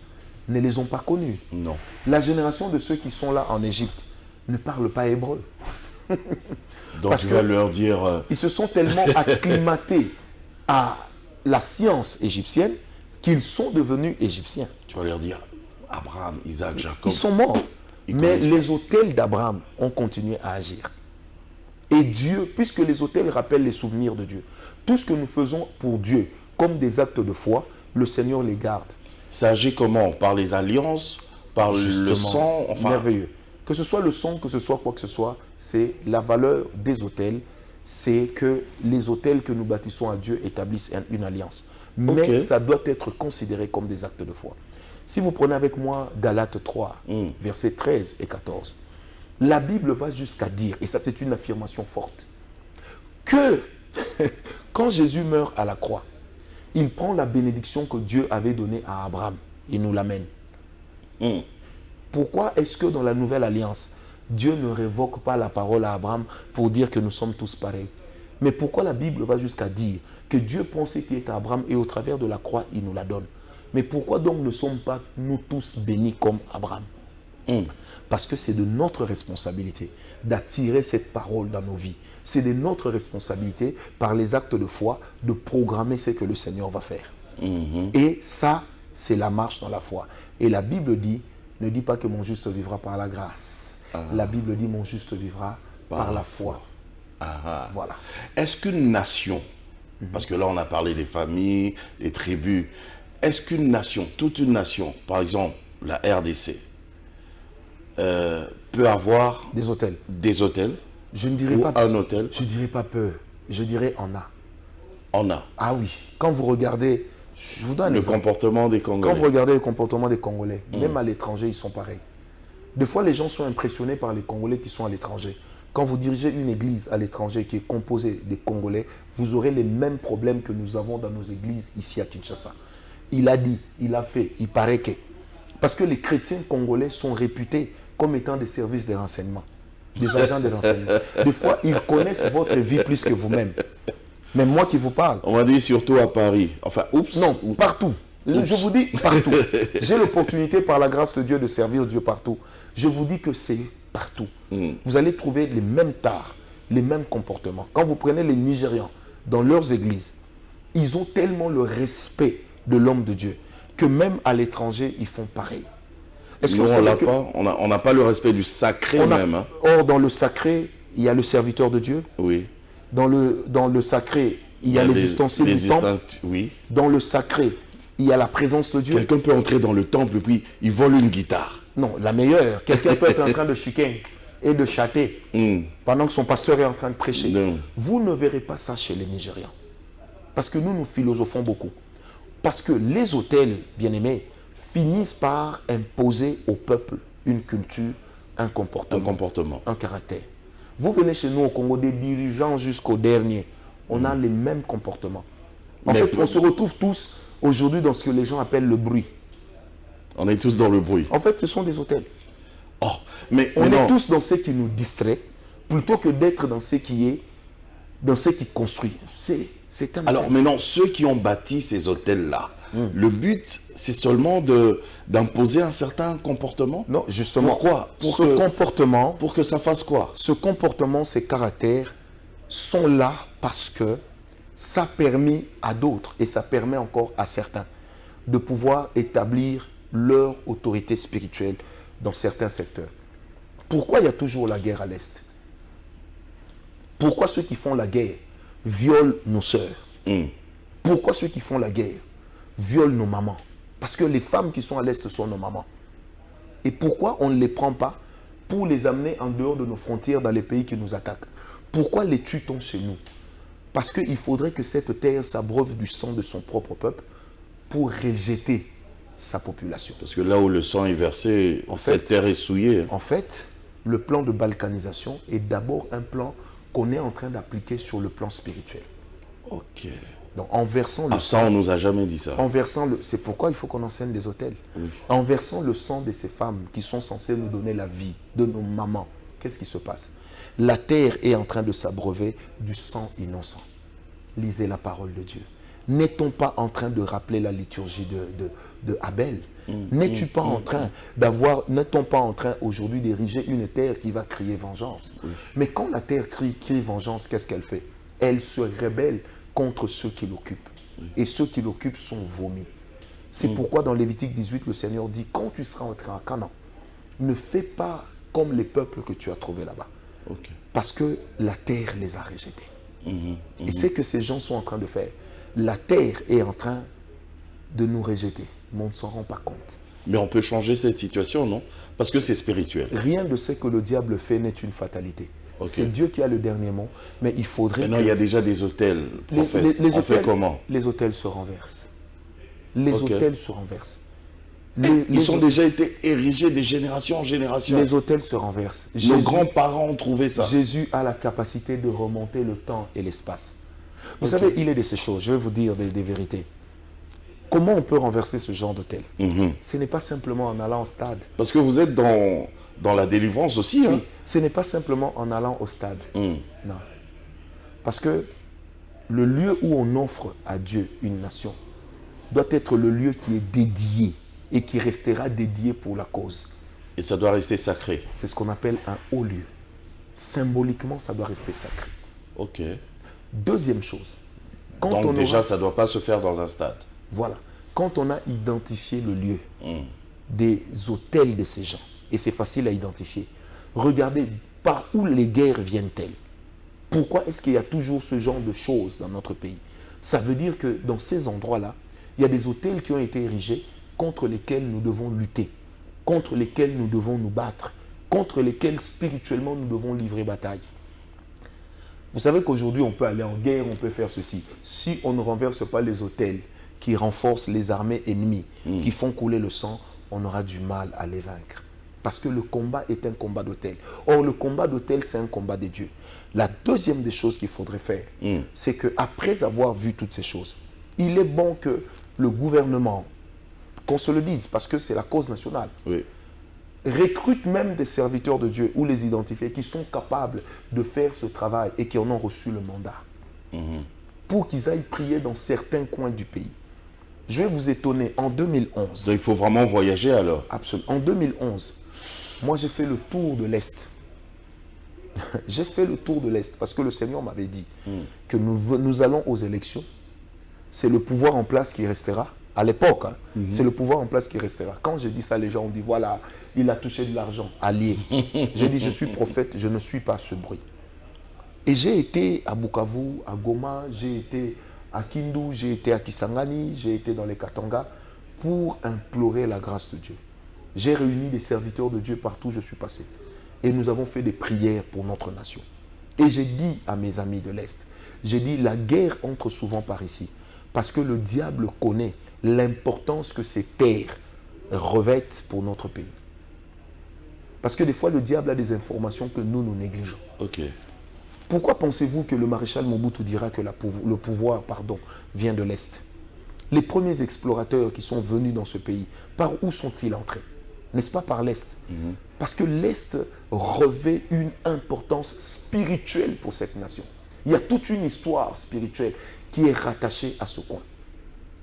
ne les ont pas connus. Non. La génération de ceux qui sont là en Égypte ne parle pas hébreu. Donc Parce tu vas leur dire... ils se sont tellement acclimatés à la science égyptienne qu'ils sont devenus égyptiens. Tu vas leur dire, Abraham, Isaac, Jacob... Ils sont morts. Mais les autels d'Abraham ont continué à agir. Et Dieu, puisque les autels rappellent les souvenirs de Dieu, tout ce que nous faisons pour Dieu, comme des actes de foi, le Seigneur les garde. Ça agit comment? Par les alliances? Par le sang? Enfin... Merveilleux. Que ce soit le sang, que ce soit quoi que ce soit, c'est la valeur des autels. C'est que les autels que nous bâtissons à Dieu établissent une alliance. Mais ça doit être considéré comme des actes de foi. Si vous prenez avec moi Galates 3, versets 13 et 14, la Bible va jusqu'à dire, et ça c'est une affirmation forte, que quand Jésus meurt à la croix, il prend la bénédiction que Dieu avait donnée à Abraham. Il nous l'amène. Pourquoi est-ce que dans la nouvelle alliance, Dieu ne révoque pas la parole à Abraham pour dire que nous sommes tous pareils? Mais pourquoi la Bible va jusqu'à dire que Dieu prend ce qui est à Abraham et au travers de la croix, il nous la donne? Mais pourquoi donc ne sommes pas nous tous bénis comme Abraham? Parce que c'est de notre responsabilité d'attirer cette parole dans nos vies. C'est de notre responsabilité, par les actes de foi, de programmer ce que le Seigneur va faire. Et ça, c'est la marche dans la foi. Et la Bible dit, ne dit pas que mon juste vivra par la grâce. La Bible dit, mon juste vivra par la foi. Voilà. Est-ce qu'une nation, parce que là on a parlé des familles, des tribus, est-ce qu'une nation, toute une nation, par exemple la RDC, peut avoir des hôtels? Des hôtels? Je ne dirais ou pas un hôtel? Je ne dirais pas peu. Je dirais en a. En a. Ah oui. Quand vous regardez, je vous donne le comportement des Congolais. Quand vous regardez le comportement des Congolais, même à l'étranger, ils sont pareils. Des fois, les gens sont impressionnés par les Congolais qui sont à l'étranger. Quand vous dirigez une église à l'étranger qui est composée des Congolais, vous aurez les mêmes problèmes que nous avons dans nos églises ici à Kinshasa. Il a dit, il a fait, il paraît que. Parce que les chrétiens congolais sont réputés comme étant des services de renseignement, des agents de renseignement. Des fois, ils connaissent votre vie plus que vous-même. Mais moi qui vous parle. On m'a dit surtout à Paris. Enfin, oups. Non, partout. Je vous dis partout. J'ai l'opportunité par la grâce de Dieu de servir Dieu partout. Je vous dis que c'est partout. Vous allez trouver les mêmes tares, les mêmes comportements. Quand vous prenez les Nigérians dans leurs églises, ils ont tellement le respect de l'homme de Dieu que même à l'étranger, ils font pareil. Est-ce que Nous, vous on savez n'a que pas, on n'a pas le respect du sacré même. Hein. Or, dans le sacré, il y a le serviteur de Dieu. Oui. Dans le sacré, il y a les ustensiles du temple. Oui. Dans le sacré, il y a la présence de Dieu. Quelqu'un peut entrer dans le temple et puis il vole une guitare. Non, la meilleure. Quelqu'un peut être en train de chicaner et de chanter pendant que son pasteur est en train de prêcher. Non. Vous ne verrez pas ça chez les Nigérians. Parce que nous philosophons beaucoup. Parce que les hôtels, bien-aimés, finissent par imposer au peuple une culture, un comportement, un caractère. Vous venez chez nous au Congo, des dirigeants jusqu'au dernier, on a les mêmes comportements. En fait, on se retrouve tous aujourd'hui dans ce que les gens appellent le bruit. On est tous dans le bruit. En fait, ce sont des hôtels. Oh, mais On non. est tous dans ce qui nous distrait, plutôt que d'être dans ce qui construit. C'est un Alors hôtel. maintenant, ceux qui ont bâti ces hôtels-là, le but, c'est seulement d'imposer un certain comportement. Non, justement. Pourquoi? Pour que ça fasse quoi? Ce comportement, ces caractères sont là parce que ça permet à d'autres, et ça permet encore à certains, de pouvoir établir leur autorité spirituelle dans certains secteurs. Pourquoi il y a toujours la guerre à l'Est? Pourquoi ceux qui font la guerre violent nos sœurs? Pourquoi ceux qui font la guerre violent nos mamans? Parce que les femmes qui sont à l'Est sont nos mamans. Et pourquoi on ne les prend pas pour les amener en dehors de nos frontières dans les pays qui nous attaquent? Pourquoi les tue-t-on chez nous? Parce qu'il faudrait que cette terre s'abreuve du sang de son propre peuple pour rejeter sa population. Parce que là où le sang est versé, cette terre est souillée. En fait, le plan de balkanisation est d'abord un plan qu'on est en train d'appliquer sur le plan spirituel. Ok. Donc, en versant le ça, on nous a jamais dit ça. C'est pourquoi il faut qu'on enseigne des hôtels. Oui. En versant le sang de ces femmes qui sont censées nous donner la vie, de nos mamans, qu'est-ce qui se passe? La terre est en train de s'abreuver du sang innocent. Lisez la parole de Dieu. N'est-on pas en train de rappeler la liturgie de Abel? N'est-on pas en train aujourd'hui d'ériger une terre qui va crier vengeance? Mais quand la terre crie vengeance, qu'est-ce qu'elle fait? Elle se rébelle contre ceux qui l'occupent. Et ceux qui l'occupent sont vomis. C'est pourquoi dans Lévitique 18, le Seigneur dit, quand tu seras entré en Canaan, ne fais pas comme les peuples que tu as trouvés là-bas. Parce que la terre les a rejetés. Et c'est ce que ces gens sont en train de faire. La terre est en train de nous rejeter, mais on ne s'en rend pas compte. Mais on peut changer cette situation, non? Parce que c'est spirituel. Rien de ce que le diable fait n'est une fatalité. C'est Dieu qui a le dernier mot, mais il faudrait... Maintenant, il y a déjà des hôtels, prophète. Les on fait comment? Les hôtels se renversent. Les hôtels se renversent. Ils ont déjà été érigés de génération en génération. Les hôtels se renversent. Nos grands-parents ont trouvé ça. Jésus a la capacité de remonter le temps et l'espace. Vous savez, il est de ces choses. Je vais vous dire des vérités. Comment on peut renverser ce genre d'hôtel? Ce n'est pas simplement en allant au stade. Parce que vous êtes dans la délivrance aussi. Hein? Oui, ce n'est pas simplement en allant au stade. Non. Parce que le lieu où on offre à Dieu une nation doit être le lieu qui est dédié et qui restera dédié pour la cause. Et ça doit rester sacré. C'est ce qu'on appelle un haut lieu. Symboliquement, ça doit rester sacré. Ok. Deuxième chose. Donc déjà, ça ne doit pas se faire dans un stade. Voilà. Quand on a identifié le lieu des hôtels de ces gens, et c'est facile à identifier, regardez par où les guerres viennent-elles. Pourquoi est-ce qu'il y a toujours ce genre de choses dans notre pays? Ça veut dire que dans ces endroits-là, il y a des hôtels qui ont été érigés contre lesquels nous devons lutter, contre lesquels nous devons nous battre, contre lesquels spirituellement nous devons livrer bataille. Vous savez qu'aujourd'hui on peut aller en guerre, on peut faire ceci. Si on ne renverse pas les hôtels qui renforcent les armées ennemies, qui font couler le sang, on aura du mal à les vaincre. Parce que le combat est un combat d'hôtel. Or, le combat d'hôtel, c'est un combat des dieux. La deuxième des choses qu'il faudrait faire, c'est qu'après avoir vu toutes ces choses, il est bon que le gouvernement, qu'on se le dise, parce que c'est la cause nationale, recrute même des serviteurs de Dieu ou les identifier qui sont capables de faire ce travail et qui en ont reçu le mandat. Pour qu'ils aillent prier dans certains coins du pays. Je vais vous étonner, en 2011... Donc il faut vraiment voyager alors? Absolument. En 2011, moi j'ai fait le tour de l'Est. J'ai fait le tour de l'Est parce que le Seigneur m'avait dit que nous allons aux élections. C'est le pouvoir en place qui restera. À l'époque, hein, c'est le pouvoir en place qui restera. Quand j'ai dit ça, les gens ont dit, voilà, il a touché de l'argent, allié. J'ai dit, je suis prophète, je ne suis pas ce bruit. Et j'ai été à Bukavu, à Goma, j'ai été à Kindu, j'ai été à Kisangani, j'ai été dans les Katanga pour implorer la grâce de Dieu. J'ai réuni des serviteurs de Dieu partout où je suis passé. Et nous avons fait des prières pour notre nation. Et j'ai dit à mes amis de l'Est, j'ai dit, la guerre entre souvent par ici. Parce que le diable connaît l'importance que ces terres revêtent pour notre pays. Parce que des fois, le diable a des informations que nous négligeons. Ok. Pourquoi pensez-vous que le maréchal Mobutu dira que le pouvoir vient de l'Est? Les premiers explorateurs qui sont venus dans ce pays, par où sont-ils entrés? N'est-ce pas par l'Est? Parce que l'Est revêt une importance spirituelle pour cette nation. Il y a toute une histoire spirituelle qui est rattachée à ce coin.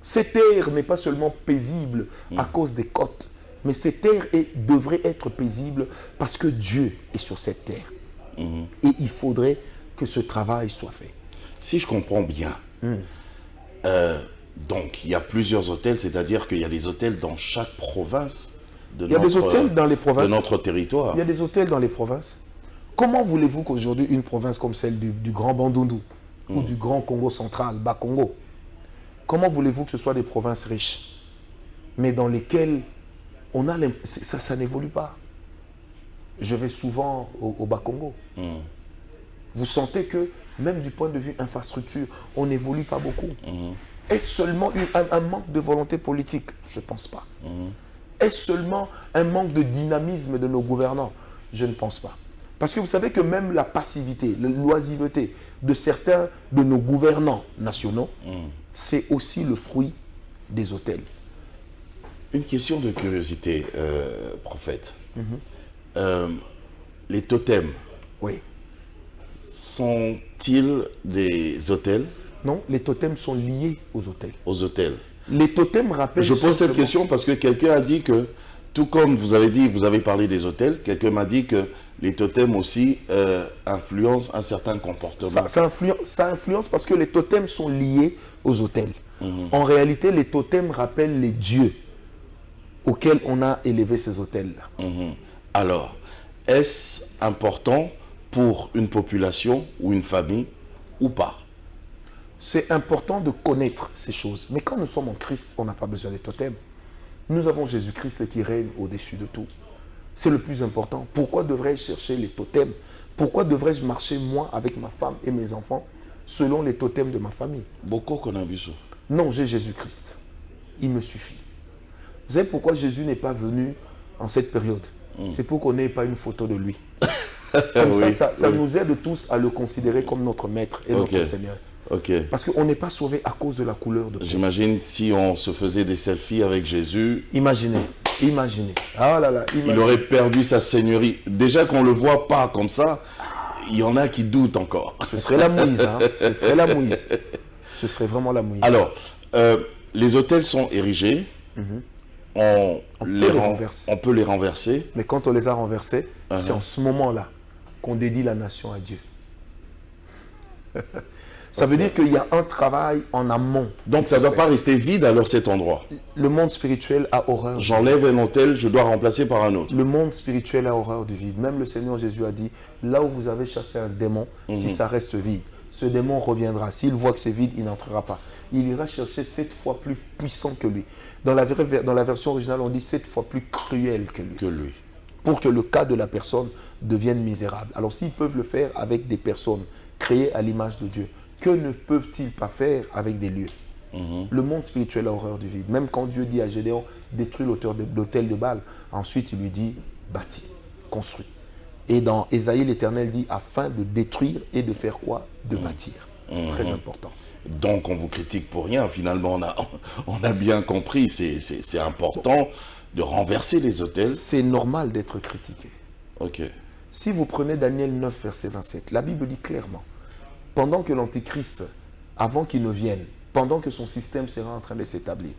Cette terre n'est pas seulement paisible à cause des côtes, mais cette terre devrait être paisible parce que Dieu est sur cette terre. Et il faudrait que ce travail soit fait. Si je comprends bien, donc il y a plusieurs hôtels, c'est-à-dire qu'il y a des hôtels dans chaque province de des hôtels dans les provinces. De notre territoire. Il y a des hôtels dans les provinces. Comment voulez-vous qu'aujourd'hui une province comme celle du Grand Bandundu ou du Grand Congo central, Bas-Congo, comment voulez-vous que ce soit des provinces riches, mais dans lesquelles on a ça n'évolue pas? Je vais souvent au Bas-Congo. Vous sentez que, même du point de vue infrastructure, on n'évolue pas beaucoup. Est-ce seulement un manque de volonté politique? Je ne pense pas. Est-ce seulement un manque de dynamisme de nos gouvernants? Je ne pense pas. Parce que vous savez que même la passivité, l'oisiveté de certains de nos gouvernants nationaux, c'est aussi le fruit des hôtels. Une question de curiosité, prophète. Les totems, oui, sont-ils des hôtels? Non, les totems sont liés aux hôtels. Aux hôtels. Les totems rappellent... Je pose cette question parce que quelqu'un a dit que, tout comme vous avez dit, vous avez parlé des hôtels, quelqu'un m'a dit que les totems aussi influencent un certain comportement. Ça influence parce que les totems sont liés aux hôtels. En réalité, les totems rappellent les dieux auxquels on a élevé ces hôtels-là. Alors, est-ce important pour une population ou une famille ou pas? C'est important de connaître ces choses. Mais quand nous sommes en Christ, on n'a pas besoin des totems. Nous avons Jésus-Christ qui règne au-dessus de tout. C'est le plus important. Pourquoi devrais-je chercher les totems? Pourquoi devrais-je marcher, moi, avec ma femme et mes enfants, selon les totems de ma famille? Beaucoup qu'on a vu ça. Non, j'ai Jésus-Christ. Il me suffit. Vous savez pourquoi Jésus n'est pas venu en cette période? C'est pour qu'on n'ait pas une photo de lui. Comme ça nous aide tous à le considérer comme notre maître et notre Seigneur. Parce qu'on n'est pas sauvé à cause de la couleur de peau. J'imagine si on se faisait des selfies avec Jésus. Imaginez. Ah là là, il aurait perdu sa seigneurie. Déjà qu'on ne le voit pas comme ça, il y en a qui doutent encore. Ce serait la Moïse. Hein. Ce serait la Moïse. Ce serait vraiment la Moïse. Alors, les hôtels sont érigés. On peut les renverser. Mais quand on les a renversés, c'est en ce moment-là qu'on dédie la nation à Dieu. Ça veut dire qu'il y a un travail en amont. Donc ça ne doit pas rester vide alors cet endroit. Le monde spirituel a horreur. J'enlève un hôtel, je dois remplacer par un autre. Le monde spirituel a horreur du vide. Même le Seigneur Jésus a dit, là où vous avez chassé un démon, si ça reste vide, ce démon reviendra. S'il voit que c'est vide, il n'entrera pas. Il ira chercher 7 fois plus puissant que lui. Dans la version originale, on dit 7 fois plus cruel que lui. Pour que le cas de la personne devienne misérable. Alors s'ils peuvent le faire avec des personnes créées à l'image de Dieu, que ne peuvent-ils pas faire avec des lieux? Le monde spirituel a horreur du vide. Même quand Dieu dit à Gédéon, détruis l'autel de Baal, ensuite il lui dit, bâtis, construis. Et dans Ésaïe, l'Éternel dit, afin de détruire et de faire quoi? De bâtir. Très important. Donc on vous critique pour rien, finalement on a bien compris, c'est important de renverser les hôtels. C'est normal d'être critiqué. Si vous prenez Daniel 9, verset 27, la Bible dit clairement, pendant que l'Antéchrist, avant qu'il ne vienne, pendant que son système sera en train de s'établir,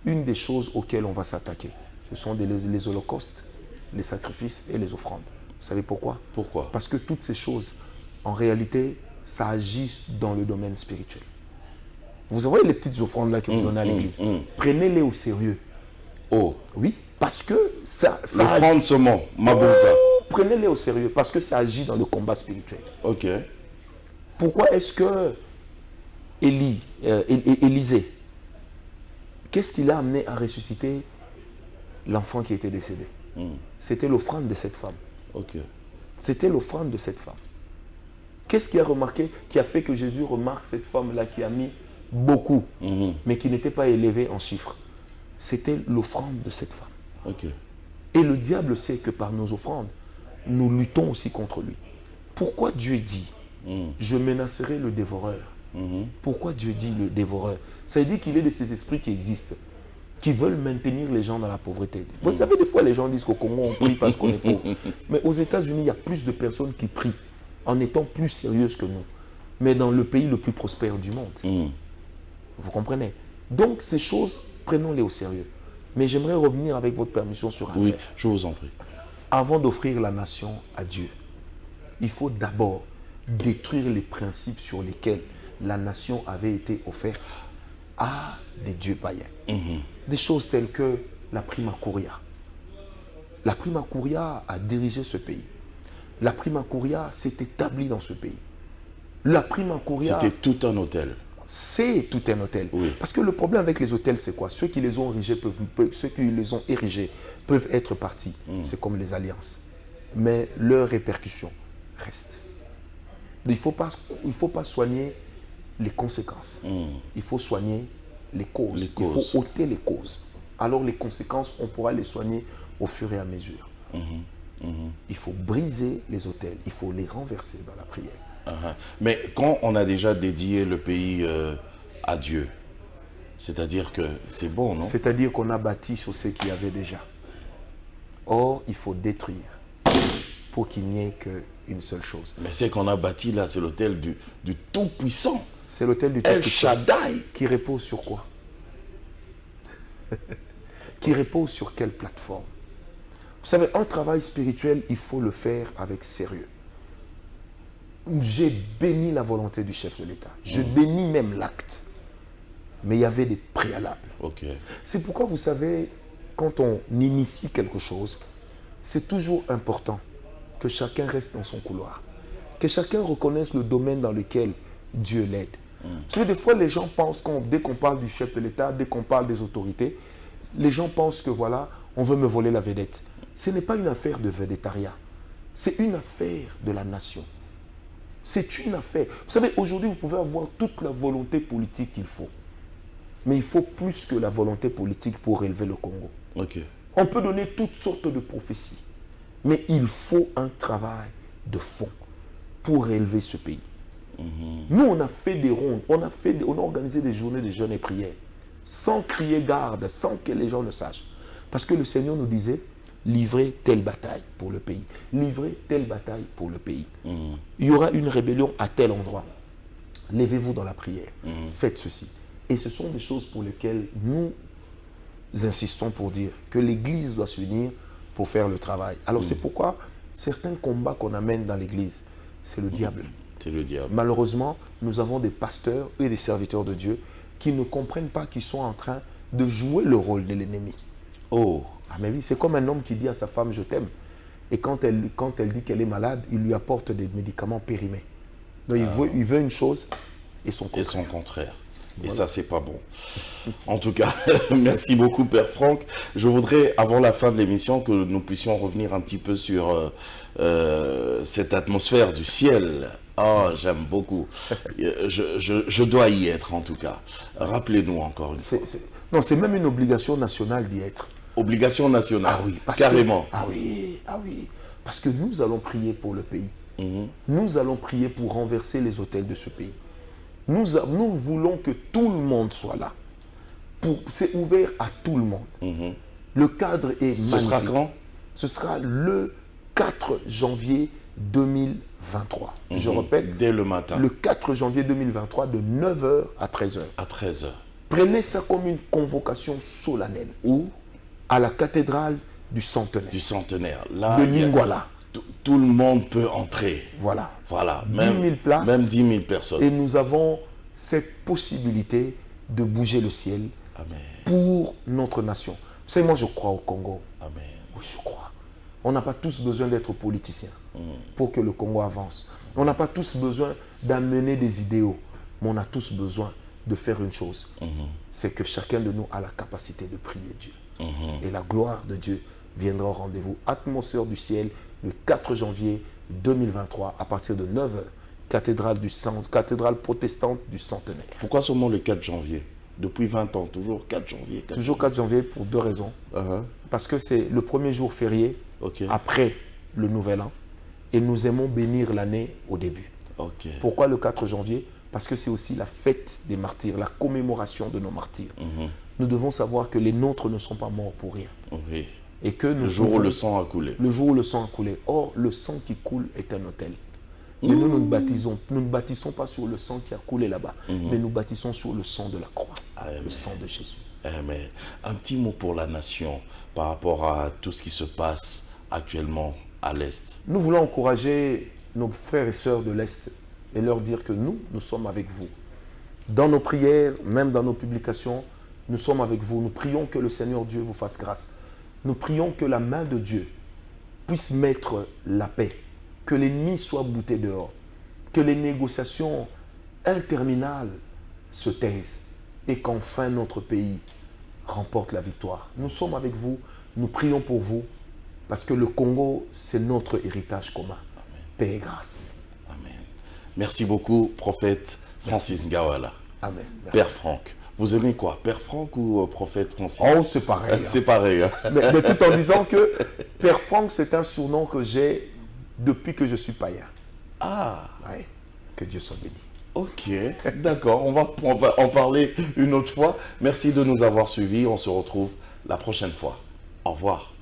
une des choses auxquelles on va s'attaquer, ce sont les holocaustes, les sacrifices et les offrandes. Vous savez pourquoi? Pourquoi? Parce que toutes ces choses, en réalité, ça agit dans le domaine spirituel. Vous voyez les petites offrandes là que vous donnez à l'église. Prenez-les au sérieux. Oh. Oui, parce que ça L'offrande seulement, Mabonza. Prenez-les au sérieux parce que ça agit dans le combat spirituel. Ok. Pourquoi est-ce que Élisée, qu'est-ce qui l'a amené à ressusciter l'enfant qui était décédé? C'était l'offrande de cette femme. Ok. C'était l'offrande de cette femme. Qu'est-ce qui a remarqué, qui a fait que Jésus remarque cette femme-là qui a mis beaucoup, mais qui n'était pas élevée en chiffres? C'était l'offrande de cette femme. Ok. Et le diable sait que par nos offrandes, nous luttons aussi contre lui. Pourquoi Dieu dit je menacerai le dévoreur? Pourquoi Dieu dit le dévoreur? Ça veut dire qu'il est de ces esprits qui existent, qui veulent maintenir les gens dans la pauvreté. Vous savez, des fois les gens disent qu'au Congo on prie parce qu'on est pauvre. Mais aux États-Unis, il y a plus de personnes qui prient en étant plus sérieuses que nous. Mais dans le pays le plus prospère du monde. Vous comprenez? Donc ces choses, prenons-les au sérieux. Mais j'aimerais revenir avec votre permission sur un fait. Oui, je vous en prie. Avant d'offrir la nation à Dieu, il faut d'abord détruire les principes sur lesquels la nation avait été offerte à des dieux païens. Des choses telles que la prima curia. La prima curia a dirigé ce pays. La prima curia s'est établie dans ce pays. La prima curia... C'était tout un hôtel. C'est tout un hôtel. Oui. Parce que le problème avec les hôtels, c'est quoi? Ceux qui les ont érigés peuvent être partis. C'est comme les alliances. Mais leurs répercussions restent. Il ne faut pas soigner les conséquences. Il faut soigner les causes. Il faut ôter les causes. Alors les conséquences, on pourra les soigner au fur et à mesure. Il faut briser les autels. Il faut les renverser dans la prière. Mais quand on a déjà dédié le pays à Dieu, c'est-à-dire que c'est bon, non? C'est-à-dire qu'on a bâti sur ce qu'il y avait déjà. Or, il faut détruire pour qu'il n'y ait qu'une seule chose. Mais ce qu'on a bâti là, c'est l'autel du Tout-Puissant. C'est l'autel du Tout-Puissant. El Shaddai. Qui repose sur quoi? Qui repose sur quelle plateforme? Vous savez, un travail spirituel, il faut le faire avec sérieux. J'ai béni la volonté du chef de l'État. Je bénis même l'acte. Mais il y avait des préalables. C'est pourquoi, vous savez, quand on initie quelque chose, c'est toujours important que chacun reste dans son couloir. Que chacun reconnaisse le domaine dans lequel Dieu l'aide. Vous savez, des fois, les gens pensent, dès qu'on parle du chef de l'État, dès qu'on parle des autorités, les gens pensent que voilà, on veut me voler la vedette. Ce n'est pas une affaire de védétariat. C'est une affaire de la nation. C'est une affaire. Vous savez, aujourd'hui, vous pouvez avoir toute la volonté politique qu'il faut. Mais il faut plus que la volonté politique pour élever le Congo. On peut donner toutes sortes de prophéties. Mais il faut un travail de fond pour élever ce pays. Nous, on a fait des rondes, on a organisé des journées de jeûne et prière, sans crier garde, sans que les gens le sachent. Parce que le Seigneur nous disait, livrez telle bataille pour le pays. Livrez telle bataille pour le pays. Il y aura une rébellion à tel endroit. Levez-vous dans la prière. Faites ceci. Et ce sont des choses pour lesquelles nous insistons pour dire que l'Église doit s'unir pour faire le travail. Alors c'est pourquoi certains combats qu'on amène dans l'Église, c'est le diable. C'est le diable. Malheureusement, nous avons des pasteurs et des serviteurs de Dieu qui ne comprennent pas qu'ils sont en train de jouer le rôle de l'ennemi. Oh. Ah mais oui, c'est comme un homme qui dit à sa femme « je t'aime ». Et quand elle dit qu'elle est malade, il lui apporte des médicaments périmés. Donc il veut une chose et son contraire. Et son contraire. Voilà. Et ça, c'est pas bon. En tout cas, merci beaucoup, Père Franck. Je voudrais, avant la fin de l'émission, que nous puissions revenir un petit peu sur cette atmosphère du ciel. Ah, j'aime beaucoup. Je dois y être, en tout cas. Rappelez-nous encore une fois. Non, c'est même une obligation nationale d'y être. Obligation nationale. Ah oui, carrément. Ah oui. Parce que nous allons prier pour le pays. Nous allons prier pour renverser les autels de ce pays. Nous voulons que tout le monde soit là. C'est ouvert à tout le monde. Le cadre est magnifique. Ce sera quand? Ce sera le 4 janvier 2023. Je répète. Dès le matin. Le 4 janvier 2023 de 9h à 13h. À 13h. Prenez ça comme une convocation solennelle. Où? À la cathédrale du Centenaire. Du Centenaire. Là, de Lingwala. tout le monde peut entrer. Voilà. Voilà. 10 000 places. Même 10 000 personnes. Et nous avons cette possibilité de bouger le ciel Amen. pour notre nation. Vous savez, moi je crois au Congo. Amen. Oui, je crois. On n'a pas tous besoin d'être politiciens pour que le Congo avance. On n'a pas tous besoin d'amener des idéaux, mais on a tous besoin de faire une chose. C'est que chacun de nous a la capacité de prier Dieu. Et la gloire de Dieu viendra au rendez-vous. Atmosphère du ciel, le 4 janvier 2023, à partir de 9h, cathédrale protestante du Centenaire. Pourquoi seulement le 4 janvier? Depuis 20 ans, toujours 4 janvier. Toujours 4 janvier pour deux raisons. Parce que c'est le premier jour férié après le Nouvel An. Et nous aimons bénir l'année au début. Pourquoi le 4 janvier? Parce que c'est aussi la fête des martyrs, la commémoration de nos martyrs. Nous devons savoir que les nôtres ne sont pas morts pour rien. Et que nous le jour où le sang a coulé. Le jour où le sang a coulé. Or, le sang qui coule est un autel. Mais nous ne bâtissons pas sur le sang qui a coulé là-bas, mais nous bâtissons sur le sang de la croix, le sang de Jésus. Amen. Un petit mot pour la nation par rapport à tout ce qui se passe actuellement à l'Est. Nous voulons encourager nos frères et sœurs de l'Est et leur dire que nous sommes avec vous. Dans nos prières, même dans nos publications, nous sommes avec vous. Nous prions que le Seigneur Dieu vous fasse grâce. Nous prions que la main de Dieu puisse mettre la paix, que l'ennemi soit bouté dehors, que les négociations interminables se taisent et qu'enfin notre pays remporte la victoire. Nous sommes avec vous, nous prions pour vous, parce que le Congo, c'est notre héritage commun. Amen. Paix et grâce. Amen. Merci beaucoup, prophète Francis Ngawala. Amen. Merci. Père Franck. Vous aimez quoi, Père Franck ou prophète Francis? Oh, c'est pareil. C'est pareil. Mais tout en disant que Père Franck, c'est un surnom que j'ai depuis que je suis païen. Ah. Ouais. Que Dieu soit béni. Ok, d'accord. On va en parler une autre fois. Merci de nous avoir suivis. On se retrouve la prochaine fois. Au revoir.